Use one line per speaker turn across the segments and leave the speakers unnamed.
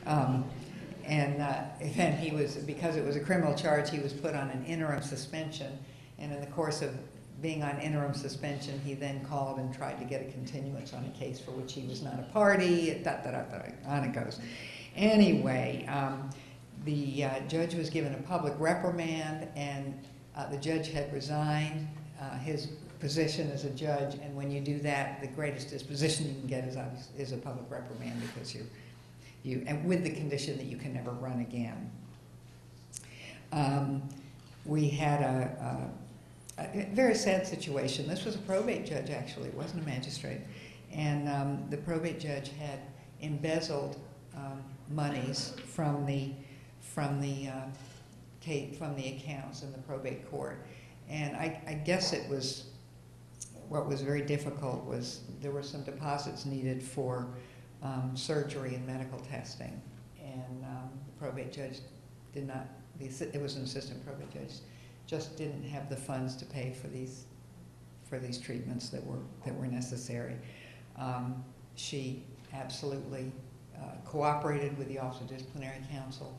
And then he was, because it was a criminal charge, he was put on an interim suspension. And in the course of being on interim suspension, he then called and tried to get a continuance on a case for which he was not a party. On it goes. Anyway, the judge was given a public reprimand, and the judge had resigned his position as a judge. And when you do that, the greatest disposition you can get is a public reprimand, because and with the condition that you can never run again. We had a very sad situation. This was a probate judge, actually. It wasn't a magistrate. And the probate judge had embezzled monies from the accounts in the probate court. And I guess it was, what was very difficult was there were some deposits needed for surgery and medical testing. And the probate judge did not, it was an assistant probate judge, just didn't have the funds to pay for these treatments that were necessary. She absolutely cooperated with the Office of Disciplinary Counsel,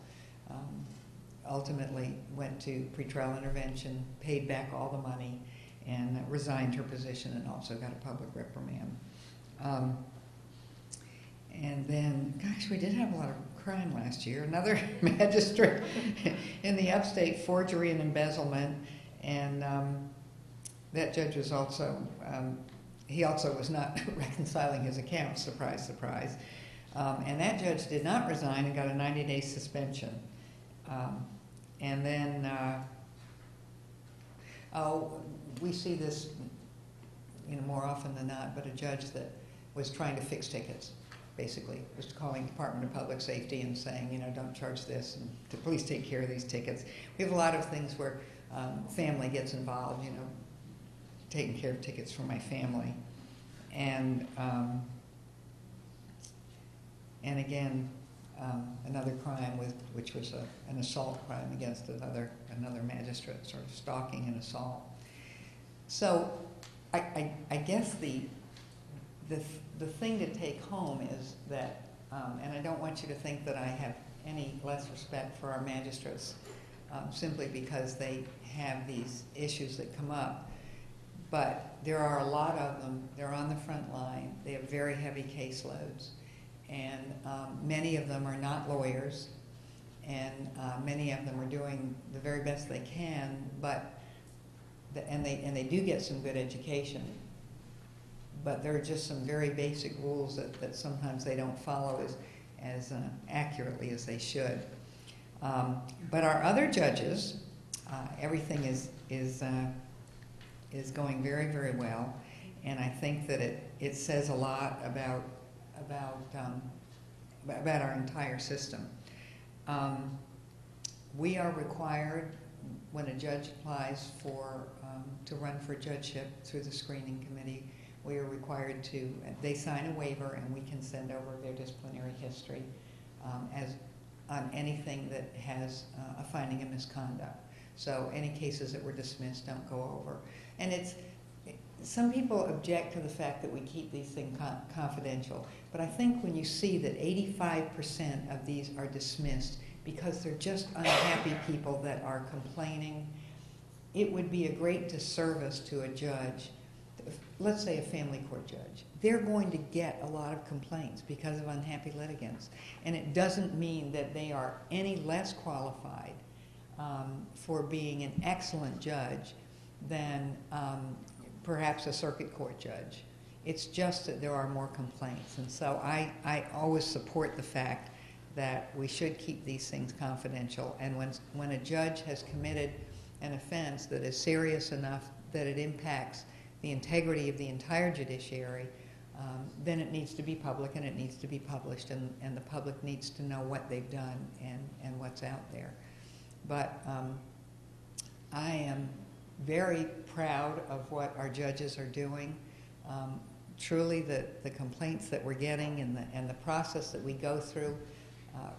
ultimately went to pretrial intervention, paid back all the money, and resigned her position, and also got a public reprimand. And then, gosh, we did have a lot of crime last year. Another magistrate in the upstate, forgery and embezzlement, and that judge was also, he also was not reconciling his accounts, surprise, surprise. And that judge did not resign and got a 90-day suspension. And then, we see this, more often than not, but a judge that was trying to fix tickets, basically, was calling Department of Public Safety and saying, don't charge this, and to please take care of these tickets. We have a lot of things where family gets involved, taking care of tickets for my family. And again, another crime which was an assault crime against another magistrate, sort of stalking and assault. So I guess the thing to take home is that, and I don't want you to think that I have any less respect for our magistrates simply because they have these issues that come up, but there are a lot of them. They're on the front line. They have very heavy caseloads, and many of them are not lawyers, and many of them are doing the very best they can, but and they do get some good education. But there are just some very basic rules that sometimes they don't follow as accurately as they should. But our other judges, everything is going very, very well, and I think that it says a lot about our entire system. We are required, when a judge applies to run for judgeship through the screening committee, we are required to, they sign a waiver, and we can send over their disciplinary history as on anything that has a finding of misconduct. So any cases that were dismissed don't go over. And some people object to the fact that we keep these things confidential, but I think when you see that 85% of these are dismissed because they're just unhappy people that are complaining, it would be a great disservice to a judge. Let's say a family court judge. They're going to get a lot of complaints because of unhappy litigants. And it doesn't mean that they are any less qualified for being an excellent judge than perhaps a circuit court judge. It's just that there are more complaints. And so I always support the fact that we should keep these things confidential. And when a judge has committed an offense that is serious enough that it impacts the integrity of the entire judiciary, then it needs to be public and it needs to be published, and the public needs to know what they've done and what's out there. But I am very proud of what our judges are doing. Truly, the complaints that we're getting and the process that we go through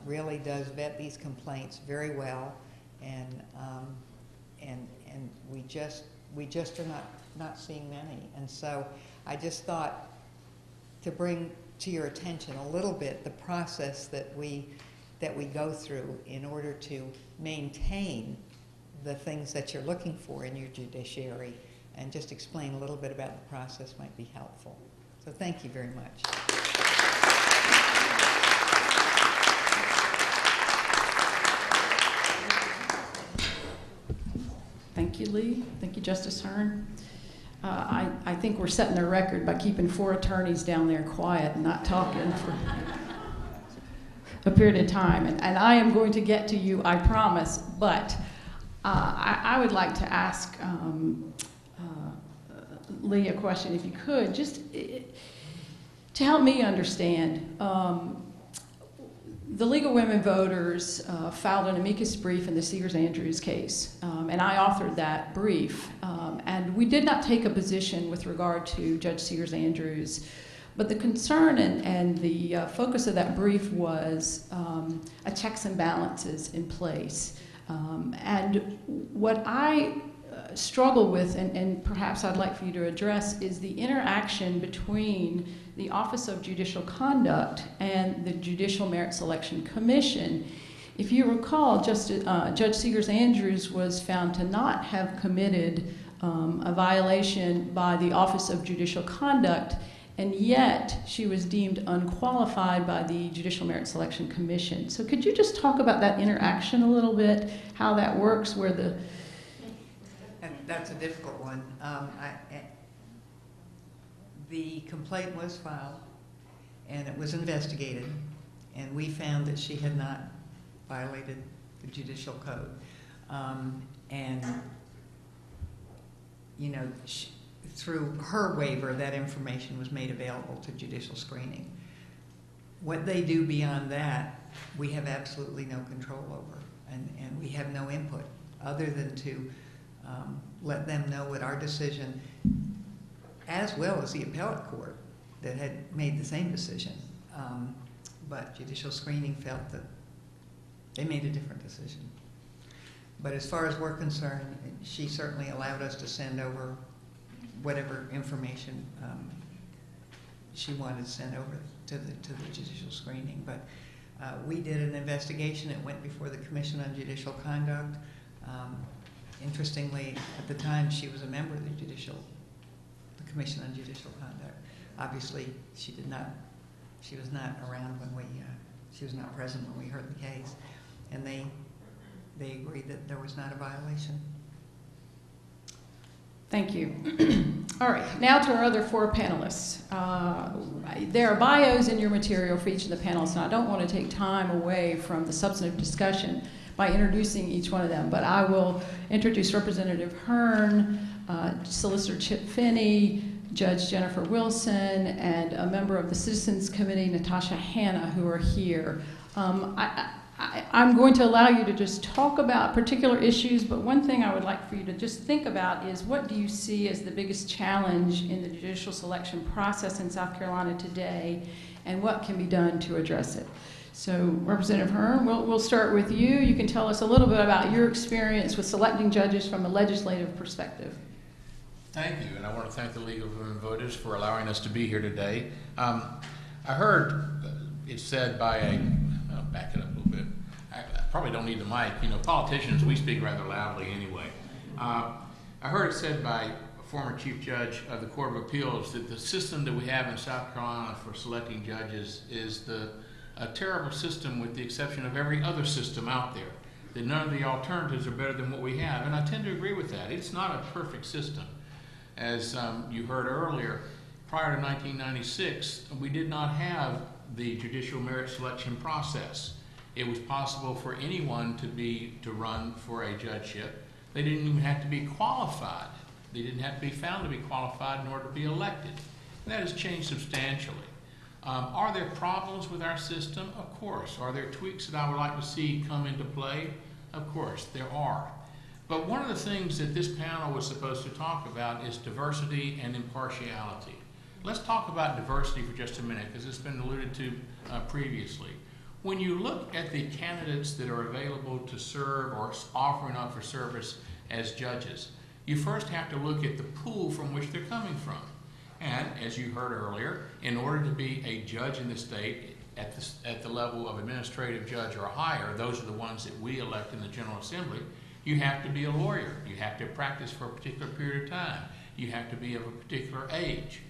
really does vet these complaints very well, and we just are not seeing many. And so I just thought to bring to your attention a little bit the process that we that we go through in order to maintain the things that you're looking for in your judiciary, and just explain a little bit about the process might be helpful. So thank you very much.
Thank you, Lee. Thank you, Justice Hearn. I think we're setting a record by keeping 4 attorneys down there quiet and not talking for a period of time. And I am going to get to you, I promise. But I would like to ask Lee a question, if you could, just to help me understand. The League of Women Voters filed an amicus brief in the Sears-Andrews case, and I authored that brief. And we did not take a position with regard to Judge Sears-Andrews, but the concern and the focus of that brief was a checks and balances in place. And what I struggle with, and perhaps I'd like for you to address, is the interaction between the Office of Judicial Conduct and the Judicial Merit Selection Commission. If you recall, Judge Sears-Andrews was found to not have committed a violation by the Office of Judicial Conduct, and yet she was deemed unqualified by the Judicial Merit Selection Commission. So could you just talk about that interaction a little bit, how that works, where the...
And that's a difficult one. The complaint was filed, and it was investigated, and we found that she had not violated the judicial code. And, you know, through her waiver, that information was made available to judicial screening. What they do beyond that, we have absolutely no control over, and we have no input other than to let them know what our decision, as well as the appellate court that had made the same decision. But judicial screening felt that they made a different decision. But as far as we're concerned, she certainly allowed us to send over whatever information she wanted to send over to the judicial screening. But we did an investigation. It went before the Commission on Judicial Conduct. Interestingly, at the time, she was a member of the Commission on Judicial Conduct. Obviously, she was not around when she was not present when we heard the case. And they agreed that there was not a violation.
Thank you. All right, now to our other 4 panelists. There are bios in your material for each of the panelists, and I don't want to take time away from the substantive discussion by introducing each one of them, but I will introduce Representative Hearn, Solicitor Chip Finney, Judge Jennifer Wilson, and a member of the Citizens Committee, Natasha Hanna, who are here. I'm going to allow you to just talk about particular issues, but one thing I would like for you to just think about is, what do you see as the biggest challenge in the judicial selection process in South Carolina today, and what can be done to address it? So, Representative Hearn, we'll start with you. You can tell us a little bit about your experience with selecting judges from a legislative perspective.
Thank you, and I want to thank the League of Women Voters for allowing us to be here today. I heard it said by I'll back it up a little bit. I probably don't need the mic. You know, politicians, we speak rather loudly anyway. I heard it said by a former Chief Judge of the Court of Appeals that the system that we have in South Carolina for selecting judges is a terrible system, with the exception of every other system out there, that none of the alternatives are better than what we have. And I tend to agree with that. It's not a perfect system. As you heard earlier, prior to 1996, we did not have the judicial merit selection process. It was possible for anyone to run for a judgeship. They didn't even have to be qualified. They didn't have to be found to be qualified in order to be elected. And that has changed substantially. Are there problems with our system? Of course. Are there tweaks that I would like to see come into play? Of course, there are. But one of the things that this panel was supposed to talk about is diversity and impartiality. Let's talk about diversity for just a minute, because it's been alluded to previously. When you look at the candidates that are available to serve or offering up for service as judges, you first have to look at the pool from which they're coming from. And as you heard earlier, in order to be a judge in the state, at the level of administrative judge or higher, those are the ones that we elect in the General Assembly, you have to be a lawyer. You have to practice for a particular period of time. You have to be of a particular age.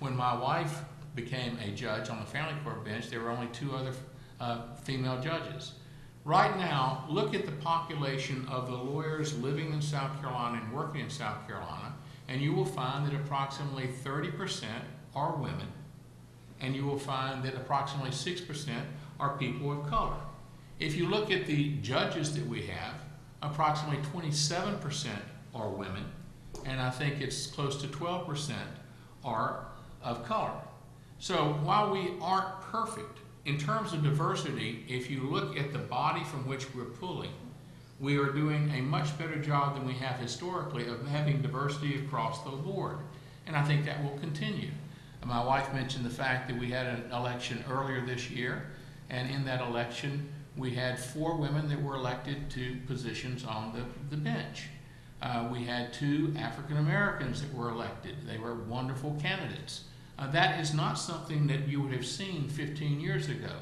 When my wife became a judge on the family court bench, there were only 2 other female judges. Right now, look at the population of the lawyers living in South Carolina and working in South Carolina, and you will find that approximately 30% are women, and you will find that approximately 6% are people of color. If you look at the judges that we have, approximately 27% are women, and I think it's close to 12% are of color. So while we aren't perfect, in terms of diversity, if you look at the body from which we're pulling, we are doing a much better job than we have historically of having diversity across the board. And I think that will continue. My wife mentioned the fact that we had an election earlier this year, and in that election, we had 4 women that were elected to positions on the bench. We had 2 African Americans that were elected. They were wonderful candidates. That is not something that you would have seen 15 years ago.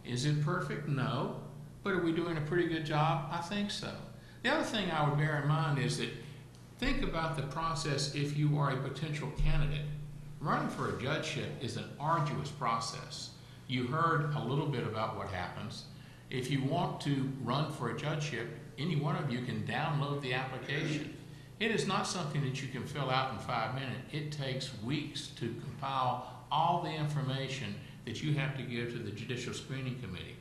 Is it perfect? No. But are we doing a pretty good job? I think so. The other thing I would bear in mind is that think about the process if you are a potential candidate. Running for a judgeship is an arduous process. You heard a little bit about what happens. If you want to run for a judgeship, any one of you can download the application. It is not something that you can fill out in 5 minutes. It takes weeks to compile all the information that you have to give to the Judicial Screening Committee.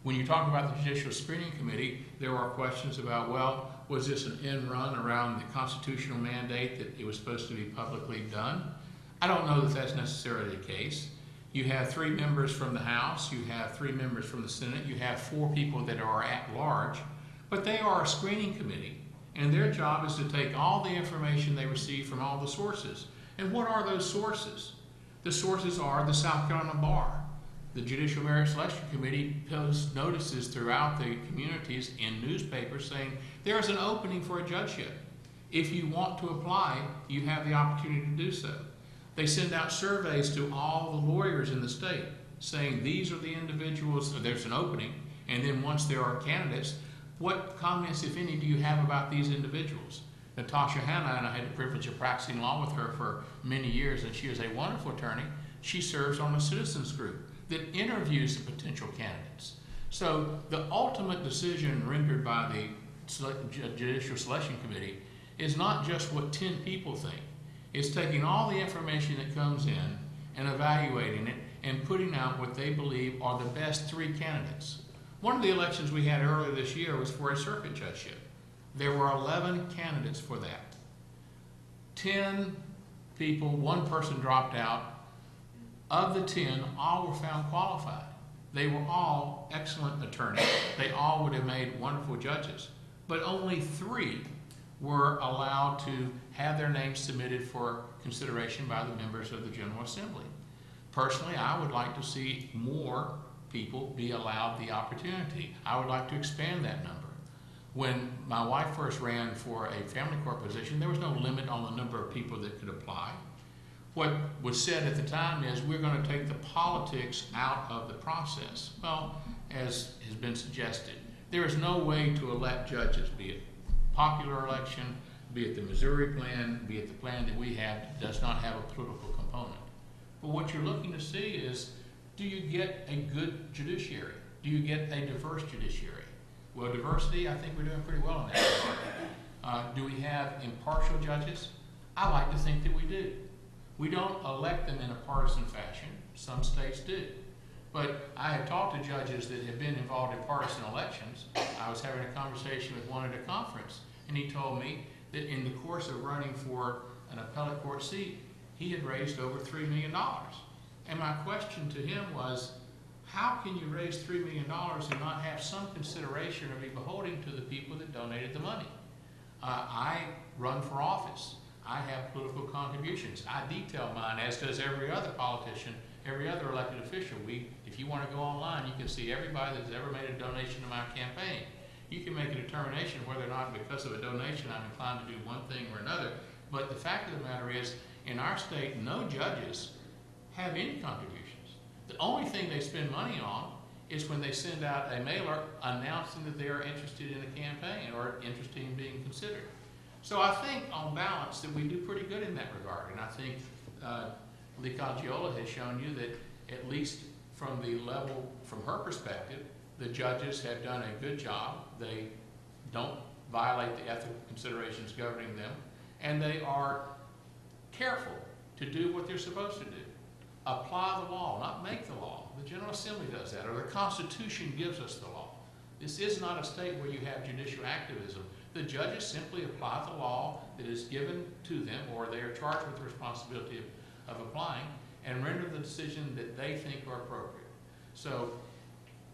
When you talk about the Judicial Screening Committee, there are questions about, well, was this an end run around the constitutional mandate that it was supposed to be publicly done? I don't know that that's necessarily the case. You have 3 members from the House, you have 3 members from the Senate, you have 4 people that are at large, but they are a screening committee, and their job is to take all the information they receive from all the sources. And what are those sources? The sources are the South Carolina Bar. The Judicial Merit Selection Committee posts notices throughout the communities in newspapers saying there is an opening for a judgeship. If you want to apply, you have the opportunity to do so. They send out surveys to all the lawyers in the state saying these are the individuals, there's an opening, and then once there are candidates, what comments, if any, do you have about these individuals? Natasha, Hanna, and I had the privilege of practicing law with her for many years, and she is a wonderful attorney. She serves on a citizens group that interviews the potential candidates. So the ultimate decision rendered by the Judicial Selection Committee is not just what 10 people think. It's taking all the information that comes in and evaluating it and putting out what they believe are the best 3 candidates. One of the elections we had earlier this year was for a circuit judgeship. There were 11 candidates for that. 10 people, 1 person dropped out. Of the 10, all were found qualified. They were all excellent attorneys. They all would have made wonderful judges. But only 3 were allowed to have their names submitted for consideration by the members of the General Assembly. Personally, I would like to see more people be allowed the opportunity. I would like to expand that number. When my wife first ran for a family court position, there was no limit on the number of people that could apply. What was said at the time is we're going to take the politics out of the process. Well, as has been suggested, there is no way to elect judges, be it popular election, be it the Missouri plan, be it the plan that we have that does not have a political component. But what you're looking to see is, do you get a good judiciary? Do you get a diverse judiciary? Well, diversity, I think we're doing pretty well in that regard. Do we have impartial judges? I like to think that we do. We don't elect them in a partisan fashion. Some states do. But I have talked to judges that have been involved in partisan elections. I was having a conversation with one at a conference, and he told me that in the course of running for an appellate court seat, he had raised over $3 million. And my question to him was, how can you raise $3 million and not have some consideration or be beholden to the people that donated the money? I run for office. I have political contributions. I detail mine, as does every other politician, every other elected official. If you want to go online, you can see everybody that's ever made a donation to my campaign. You can make a determination whether or not because of a donation I'm inclined to do one thing or another. But the fact of the matter is, in our state, no judges have any contributions. The only thing they spend money on is when they send out a mailer announcing that they are interested in a campaign or interested in being considered. So I think on balance that we do pretty good in that regard. And I think Lee Coggiola has shown you that at least from the level, from her perspective, the judges have done a good job. They don't violate the ethical considerations governing them, and they are careful to do what they're supposed to do. Apply the law, not make the law. The General Assembly does that, or the Constitution gives us the law. This is not a state where you have judicial activism. The judges simply apply the law that is given to them, or they are charged with the responsibility of applying, and render the decision that they think are appropriate. So,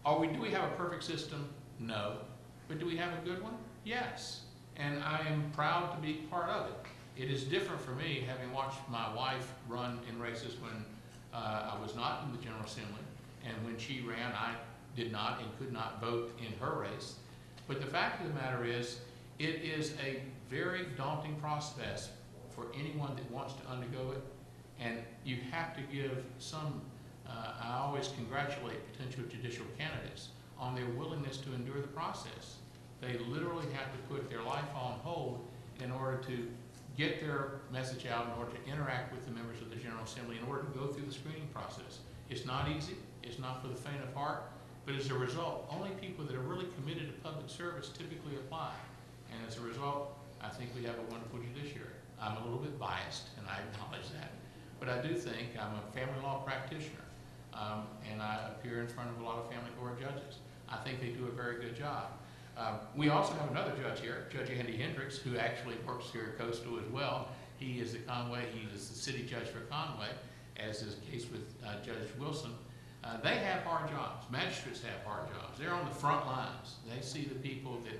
do we have a perfect system? No. But do we have a good one? Yes. And I am proud to be part of it. It is different for me, having watched my wife run in races when I was not in the General Assembly, and when she ran, I did not and could not vote in her race. But the fact of the matter is, it is a very daunting process for anyone that wants to undergo it, and you have to give some, I always congratulate potential judicial candidates on their willingness to endure the process. They literally have to put their life on hold in order to get their message out, in order to interact with the members of the General Assembly, in order to go through the screening process. It's not easy, it's not for the faint of heart, but as a result, only people that are really committed to public service typically apply. And as a result, I think we have a wonderful judiciary. I'm a little bit biased, and I acknowledge that, but I do think I'm a family law practitioner, and I appear in front of a lot of family court judges. I think they do a very good job. We also have another judge here, Judge Andy Hendricks, who actually works here at Coastal as well. He is the city judge for Conway, as is the case with Judge Wilson. They have hard jobs. Magistrates have hard jobs. They're on the front lines. They see the people that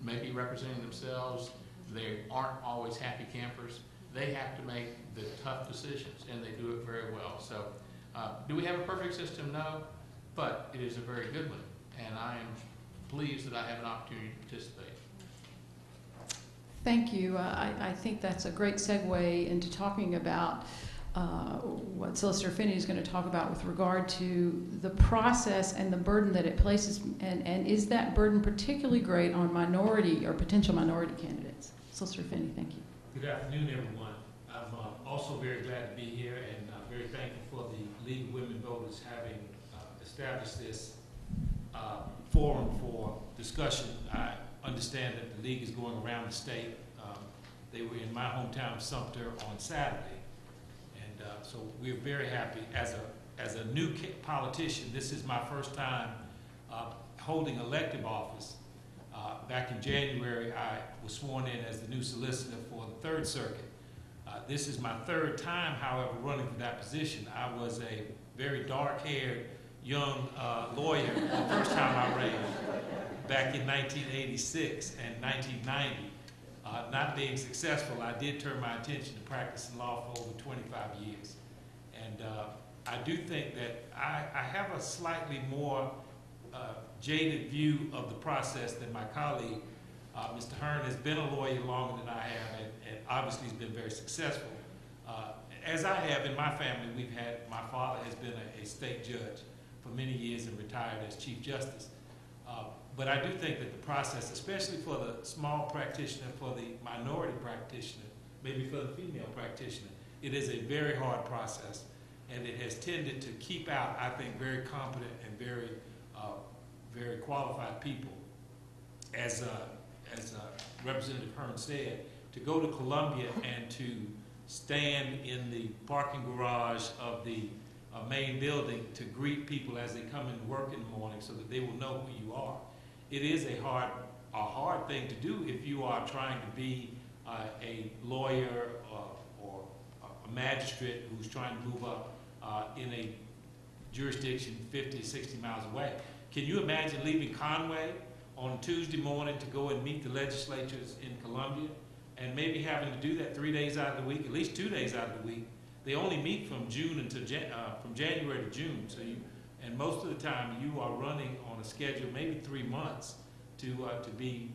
may be representing themselves. They aren't always happy campers. They have to make the tough decisions, and they do it very well. So, do we have a perfect system? No, but it is a very good one, and I am pleased that I have an opportunity to participate.
Thank you. I think that's a great segue into talking about what Solicitor Finney is going to talk about with regard to the process and the burden that it places, and is that burden particularly great on minority or potential minority candidates? Solicitor Finney, thank you.
Good afternoon, everyone. I'm also very glad to be here, and I'm very thankful for the League of Women Voters having established this forum for discussion. I understand that the League is going around the state. They were in my hometown of Sumter on Saturday, and so we're very happy. As a new politician, this is my first time holding elective office. Back in January, I was sworn in as the new solicitor for the Third Circuit. This is my third time, however, running for that position. I was a very dark-haired young lawyer the first time I ran, back in 1986 and 1990. Not being successful, I did turn my attention to practicing law for over 25 years. And I do think that I have a slightly more jaded view of the process than my colleague. Mr. Hearn has been a lawyer longer than I have, and obviously he's been very successful. As I have in my family, my father has been a state judge for many years and retired as Chief Justice. But I do think that the process, especially for the small practitioner, for the minority practitioner, maybe for the female practitioner, it is a very hard process, and it has tended to keep out, I think, very competent and very qualified people. As Representative Hearn said, to go to Columbia and to stand in the parking garage of the main building to greet people as they come into work in the morning so that they will know who you are. It is a hard thing to do if you are trying to be a lawyer or a magistrate who's trying to move up in a jurisdiction 50, 60 miles away. Can you imagine leaving Conway on Tuesday morning to go and meet the legislatures in Columbia, and maybe having to do that 3 days out of the week, at least 2 days out of the week? They only meet from from January to June, and most of the time you are running on a schedule, maybe 3 months, to be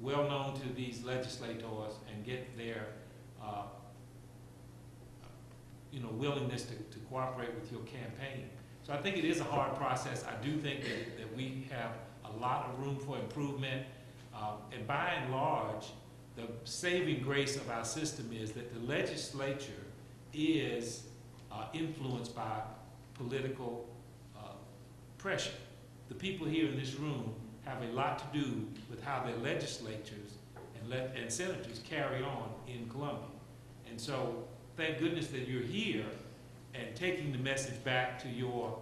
well known to these legislators and get their willingness to cooperate with your campaign. So I think it is a hard process. I do think that we have a lot of room for improvement. And by and large, the saving grace of our system is that the legislature is influenced by political pressure. The people here in this room have a lot to do with how their legislatures and senators carry on in Columbia. And so thank goodness that you're here and taking the message back to your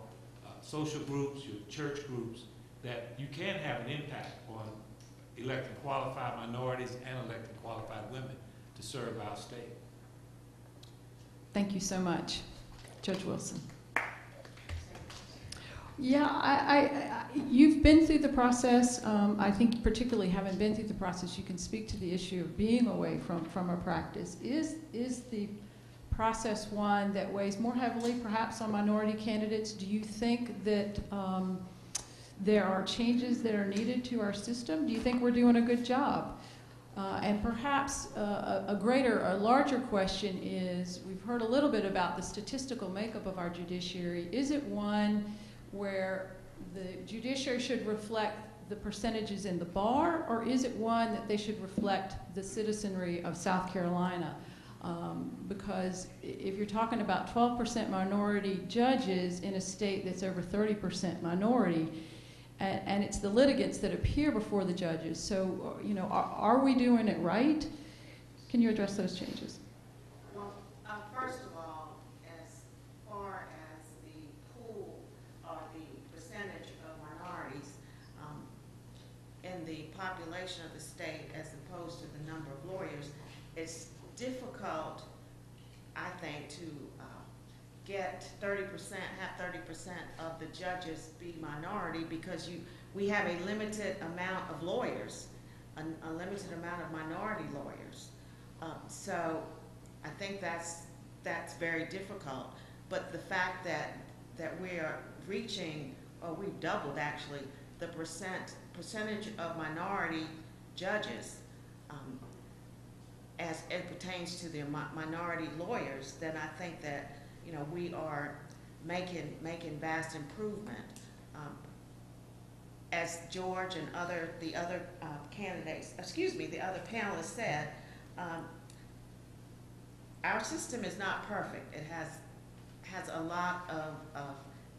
social groups, your church groups, that you can have an impact on electing qualified minorities and electing qualified women to serve our state.
Thank you so much. Judge Wilson. Yeah, you've been through the process. I think particularly having been through the process, you can speak to the issue of being away from a practice. Is the process one that weighs more heavily perhaps on minority candidates? Do you think that there are changes that are needed to our system? Do you think we're doing a good job? And perhaps a larger question is, we've heard a little bit about the statistical makeup of our judiciary. Is it one where the judiciary should reflect the percentages in the bar, or is it one that they should reflect the citizenry of South Carolina? Because if you're talking about 12% minority judges in a state that's over 30% minority, and it's the litigants that appear before the judges, so are we doing it right? Can you address those changes?
Well, first of all, as far as the pool or the percentage of minorities in the population of the state as opposed to the number of lawyers, it's difficult, I think, to get 30%, have 30% of the judges be minority, because we have a limited amount of lawyers, a limited amount of minority lawyers. So I think that's very difficult. But the fact that we are reaching, or we've doubled actually, the percentage of minority judges as it pertains to the minority lawyers, then I think that we are making vast improvement. As George and the other candidates, the other panelists said, our system is not perfect. It has a lot of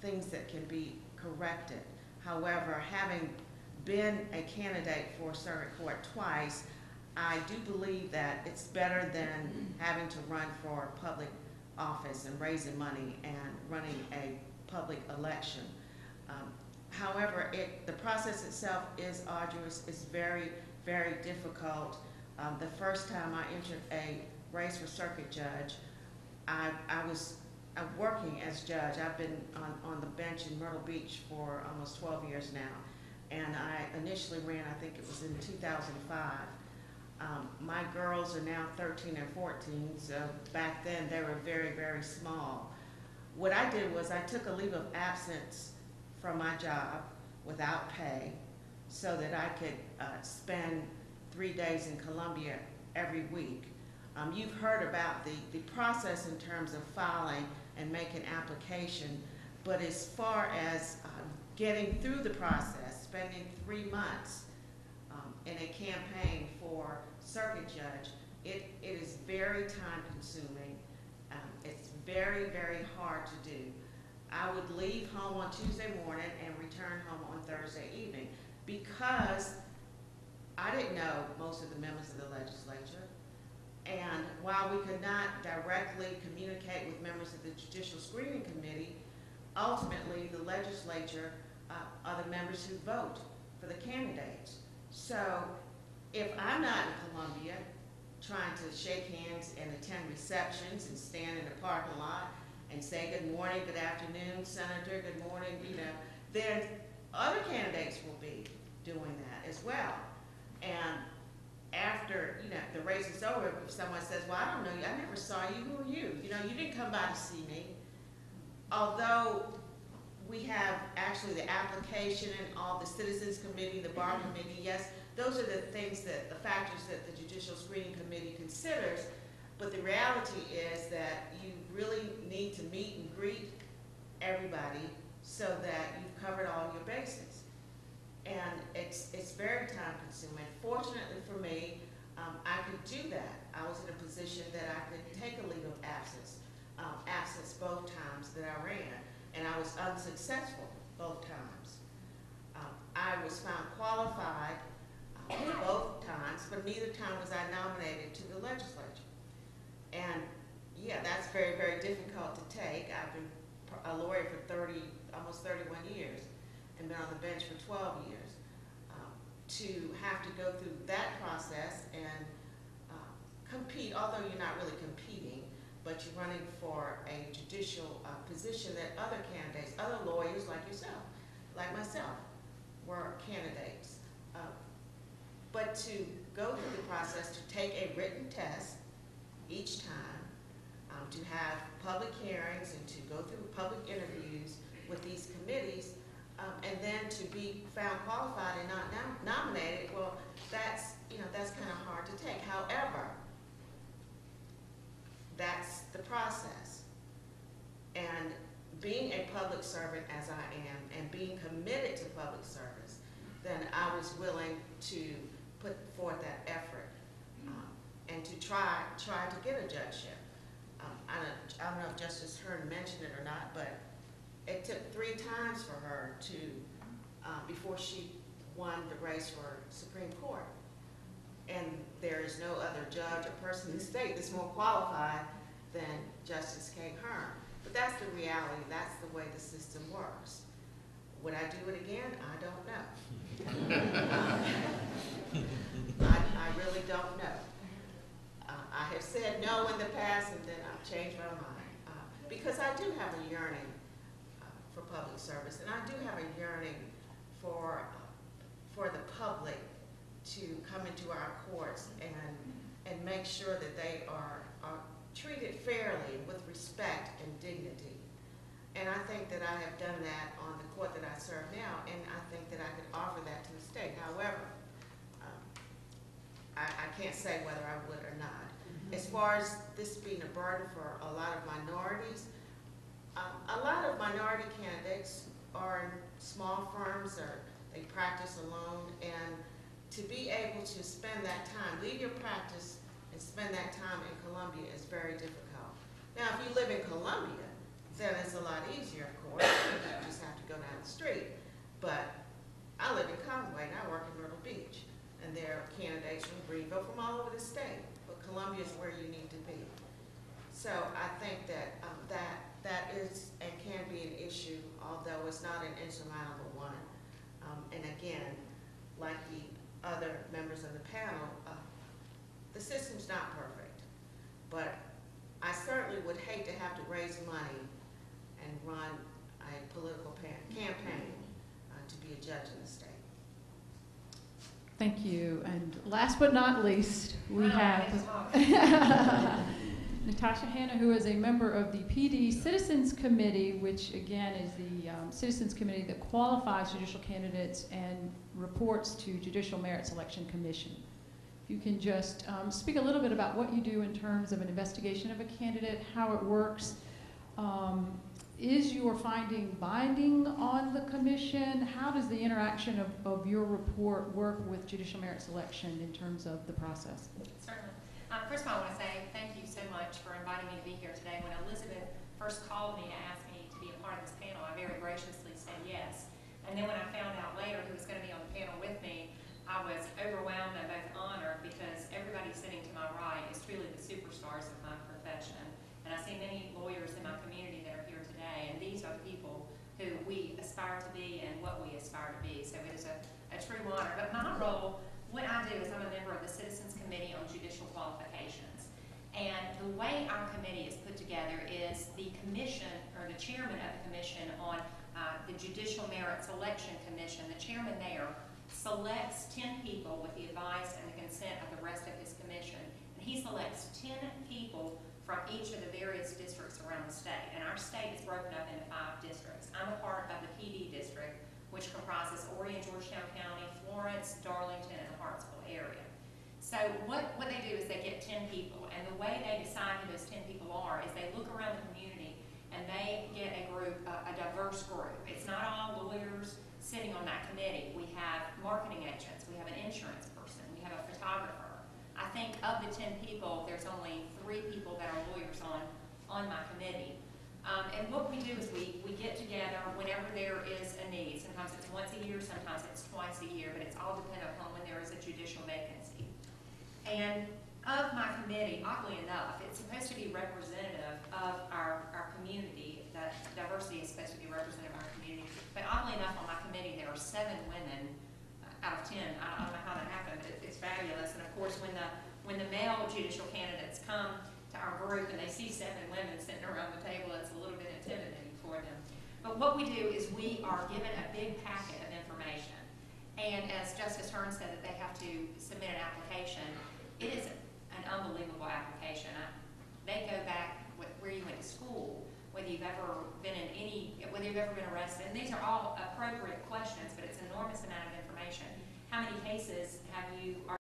things that can be corrected. However, having been a candidate for circuit court twice, I do believe that it's better than having to run for public office and raising money and running a public election. However, the process itself is arduous. It's very, very difficult. The first time I entered a race for circuit judge, I'm working as judge. I've been on the bench in Myrtle Beach for almost 12 years now. And I initially ran, I think it was in 2005. My girls are now 13 and 14, so back then they were very, very small. What I did was I took a leave of absence from my job without pay so that I could spend 3 days in Columbia every week. You've heard about the process in terms of filing and making application, but as far as getting through the process, spending 3 months in a campaign for circuit judge, it is very time consuming. It's very, very hard to do. I would leave home on Tuesday morning and return home on Thursday evening because I didn't know most of the members of the legislature. And while we could not directly communicate with members of the Judicial Screening Committee, ultimately the legislature are the members who vote for the candidates. So if I'm not in Columbia trying to shake hands and attend receptions and stand in the parking lot and say good morning, good afternoon, Senator, good morning, then other candidates will be doing that as well. And after the race is over, if someone says, well, I don't know you, I never saw you, who are you? You didn't come by to see me. Although we have actually the application and all the Citizens Committee, the Bar Committee, yes, those are the things the factors that the Judicial Screening Committee considers, but the reality is that you really need to meet and greet everybody so that you've covered all your bases. And it's very time consuming. Fortunately for me, I could do that. I was in a position that I could take a leave of absence both times that I ran, and I was unsuccessful both times. I was found qualified both times, but neither time was I nominated to the legislature. And yeah, that's very, very difficult to take. I've been a lawyer for almost 31 years, and been on the bench for 12 years. To have to go through that process and compete, although you're not really competing, but you're running for a judicial position that other candidates, other lawyers like yourself, like myself, were candidates. But to go through the process, to take a written test each time, to have public hearings and to go through public interviews with these committees, and then to be found qualified and not nominated, well, that's kind of hard to take. However, that's the process. And being a public servant as I am, and being committed to public service, then I was willing to put forth that effort and to try to get a judgeship. I don't know if Justice Hearn mentioned it or not, but it took 3 times for her to, before she won the race for Supreme Court. And there is no other judge or person in the state that's more qualified than Justice Kaye Hearn. But that's the reality. That's the way the system works. Would I do it again? I don't know. I really don't know. I have said no in the past, and then I've changed my mind. Because I do have a yearning for public service, and I do have a yearning for the public to come into our courts and make sure that they are treated fairly, with respect and dignity. And I think that I have done that on the court that I serve now, and I think that I could offer that to the state. However, I can't say whether I would or not. As far as this being a burden for a lot of minorities, a lot of minority candidates are in small firms or they practice alone, and to be able to spend that time, leave your practice and spend that time in Columbia is very difficult. Now, if you live in Columbia, then it's a lot easier, of course. You just have to go down the street. But I live in Conway and I work in Myrtle Beach, and there are candidates from Greenville, from all over the state. But Columbia is where you need to be. So I think that that is and can be an issue, although it's not an insurmountable one. And again, like the other members of the panel, the system's not perfect. But I certainly would hate to have to raise money and run a political campaign to be a judge in the state.
Thank you. And last but not least, we have Natasha, Hanna, who is a member of the PD Citizens Committee, which again is the Citizens Committee that qualifies judicial candidates and reports to Judicial Merit Selection Commission. If you can just speak a little bit about what you do in terms of an investigation of a candidate, how it works. Is your finding binding on the commission? How does the interaction of your report work with Judicial Merit Selection in terms of the process?
Certainly. First of all, I want to say thank you so much for inviting me to be here today. When Elizabeth first called me to ask me to be a part of this panel, I very graciously said yes. And then when I found out later who was going to be on the panel with me, I was overwhelmed and both honored, because everybody sitting to my right is truly the superstars of my profession. And I see many lawyers in my community that are here today, and these are the people who we aspire to be and what we aspire to be. So it is a true honor. But my role, what I do is I'm a member of the Citizens Committee on Judicial Qualifications. And the way our committee is put together is the commission, or the chairman of the commission on the Judicial Merit Selection Commission, the chairman there selects 10 people with the advice and the consent of the rest of his commission. And he selects 10 people from each of the various districts around the state. And our state is broken up into 5 districts. I'm a part of the PD district, which comprises Horry and Georgetown County, Florence, Darlington, and the Hartsville area. So what they do is they get 10 people, and the way they decide who those 10 people are is they look around the community and and they get a group, a diverse group. It's not all lawyers sitting on that committee. We have marketing agents, we have an insurance person, we have a photographer. I think of the 10 people, there's only 3 people that are lawyers on my committee. And what we do is we get together whenever there is a need. Sometimes it's once a year, sometimes it's twice a year, but it's all dependent upon when there is a judicial vacancy. And of my committee, oddly enough, it's supposed to be representative of our community. That diversity is supposed to be representative of our community. But oddly enough, on my committee, there are 7 women out of 10. I don't know how that happened, but it's fabulous. And of course, when the male judicial candidates come to our group and they see 7 women sitting around the table, it's a little bit intimidating for them. But what we do is we are given a big packet of information. And as Justice Hearn said that they have to submit an application, it is an unbelievable application. They go back where you went to school, whether you've ever been arrested. And these are all appropriate questions, but it's an enormous amount of information. How many cases are